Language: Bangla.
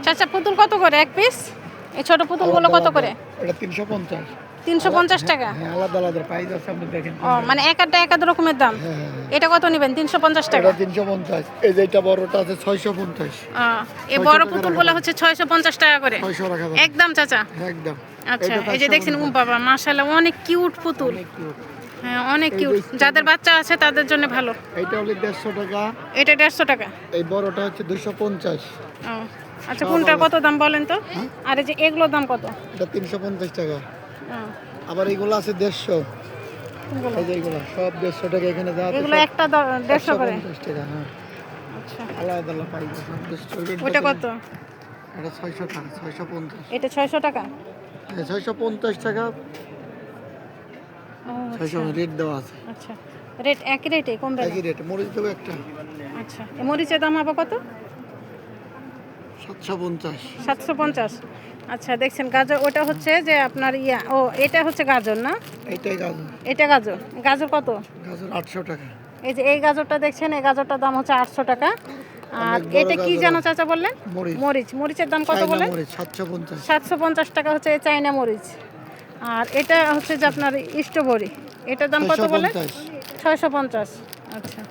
চাচা পুতুল কত করে এক পিস? এই ছোট পুতুলগুলো কত করে? এটা 350। 350 টাকা। হ্যাঁ, আলাদা আলাদা প্রাইস আছে, আপনি দেখেন। ও মানে এক এক রকমের দাম। হ্যাঁ। এটা কত নেবেন? 350 টাকা। এটা 350। এই যে এটা বড়টা আছে 650। এই বড় পুতুলগুলো হচ্ছে 650 টাকা করে। 600 টাকা একদম চাচা। একদম। আচ্ছা, এই যে দেখছেন বাবা মাশাআল্লাহ অনেক কিউট পুতুল। হ্যাঁ অনেক কিউট, যাদের বাচ্চা আছে তাদের জন্য ভালো। এইটা হলো 150 টাকা। এটা 150 টাকা। এই বড়টা হচ্ছে 250। আচ্ছা কোনটা কত দাম বলেন তো? আর এই যে এগুলোর দাম কত? এটা 350 টাকা। আবার এইগুলো আছে 150। এই যে এগুলো সব 150 টাকা। এখানে যা আছে এগুলো একটা 150 করে। 150 টাকা। হ্যাঁ, আচ্ছা আলাদা আলাদা প্রাইস আছে। ওটা কত? এটা 600 টাকা। 650। এটা 600 টাকা। হ্যাঁ, 650 টাকা। ও 600 রেট দেওয়া আছে। আচ্ছা, রেট একই রেটে কমবে না? একই রেট। মরিচ দেবো একটা। আচ্ছা, এই মরিচের দাম হবে কত? 750। 750। আচ্ছা দেখছেন গাজর, ওটা হচ্ছে যে আপনার এটা হচ্ছে গাজর না? এইটাই গাজর। এটা গাজর। গাজর কত? গাজর 800 টাকা। এই যে এই গাজরটা দেখছেন, এই গাজরটার দাম হচ্ছে 800 টাকা। আর এটা কি জানো চাচা বললেন? মরিচ। মরিচের দাম কত বলেন? 750। 750 টাকা হচ্ছে এই চাইনা মরিচ। আর এটা হচ্ছে যে আপনার স্ট্রবেরি, এটার দাম কত বলেন? 650। আচ্ছা।